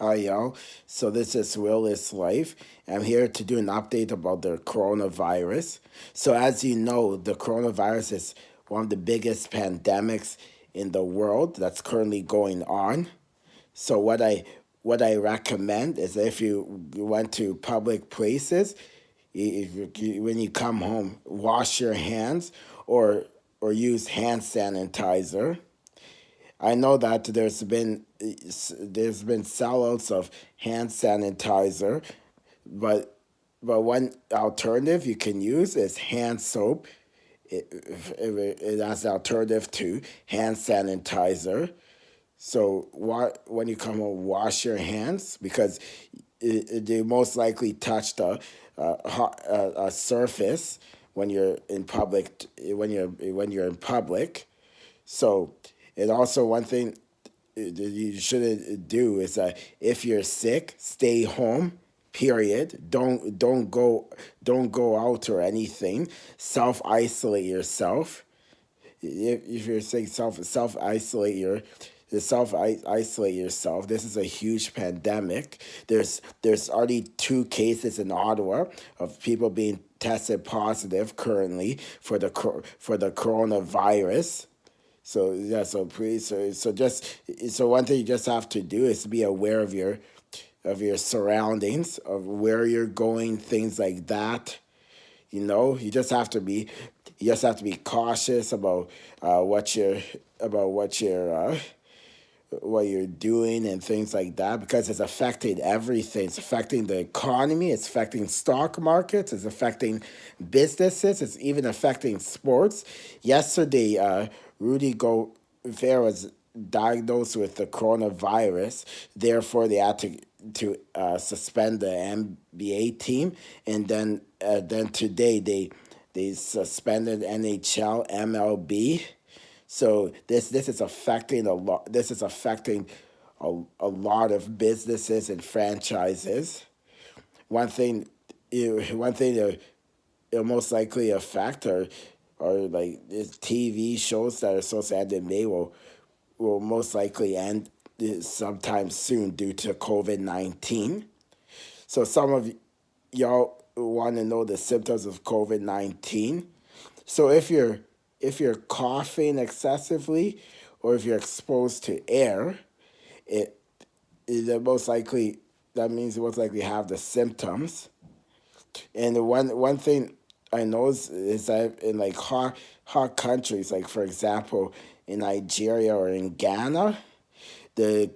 Hi, y'all. So this is Will is Life. I'm here to do an update about the coronavirus. So as you know, the coronavirus is one of the biggest pandemics in the world that's currently going on. So what I recommend is if you went to public places, when you come home, wash your hands or or use hand sanitizer. I know that there's been sellouts of hand sanitizer, but one alternative you can use is hand soap. It has an alternative to hand sanitizer. So when you come home, wash your hands because they most likely touched a surface when you're in public when you're in public. So, and also one thing that you shouldn't do is if you're sick, stay home. Period. Don't go out or anything. Self isolate yourself. If you're sick, self isolate yourself. This is a huge pandemic. There's already 2 cases in Ottawa of people being tested positive currently for the coronavirus. So yeah, so one thing you just have to do is be aware of your surroundings, of where you're going, things like that. You just have to be cautious about what you're doing and things like that because it's affecting everything. It's affecting the economy. It's affecting stock markets. It's affecting businesses. It's even affecting sports. Yesterday, Rudy Gobert was diagnosed with the coronavirus. Therefore, they had to suspend the NBA team, and then today they suspended NHL, MLB. So this is affecting a lot. This is affecting a lot of businesses and franchises. One thing, it'll most likely affect or like TV shows that are supposed to end in May will most likely end sometime soon due to COVID-19. So some of y'all want to know the symptoms of COVID-19. So if you're coughing excessively or if you're exposed to air, it, it most likely that means you most likely have the symptoms. And the one thing I know is that in like hot countries, like for example in Nigeria or in Ghana, the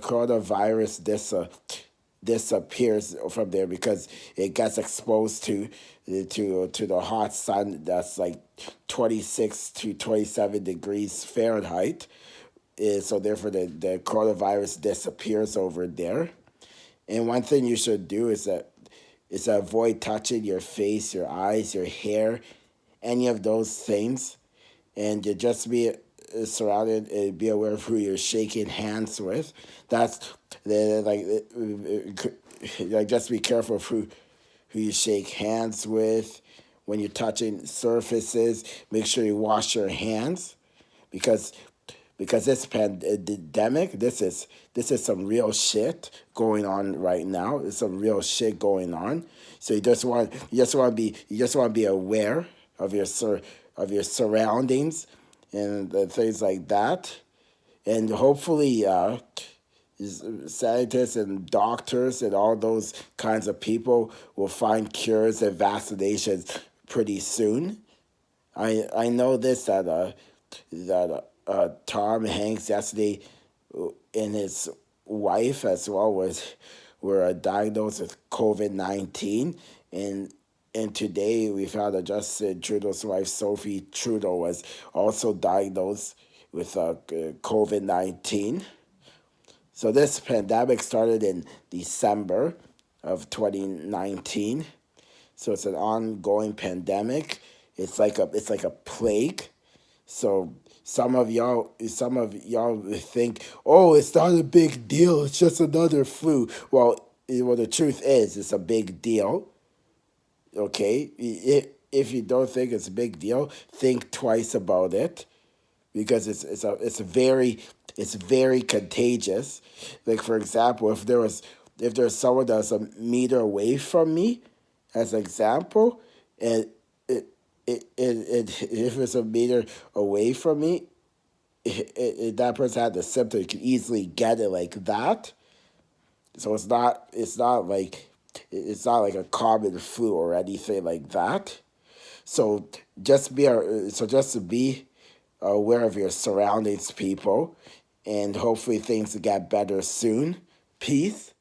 coronavirus disappears from there because it gets exposed to the hot sun that's like 26 to 27 degrees Fahrenheit. So therefore the coronavirus disappears over there. And one thing you should do is avoid touching your face, your eyes, your hair, any of those things, and you just be surrounded and be aware of who you're shaking hands with. That's like just be careful of who you shake hands with when you're touching surfaces. Make sure you wash your hands because this pandemic, this is some real shit going on right now. There's some real shit going on. So you just want to be aware of your surroundings and things like that, and hopefully scientists and doctors and all those kinds of people will find cures and vaccinations pretty soon. I know this that Tom Hanks yesterday and his wife as well were diagnosed with COVID-19, and today we found that Justin Trudeau's wife Sophie Trudeau was also diagnosed with COVID-19. So this pandemic started in December of 2019. So it's an ongoing pandemic. It's like a plague. So some of y'all think, oh, it's not a big deal. It's just another flu. Well, the truth is, it's a big deal. Okay, if you don't think it's a big deal, think twice about it because it's very contagious. Like for example, if there's someone that's a meter away from me, as an example, and if it's a meter away from me, that person had the symptom, you can easily get it like that. So it's not like a common flu or anything like that. So just to be aware of your surroundings, people, and hopefully things get better soon. Peace.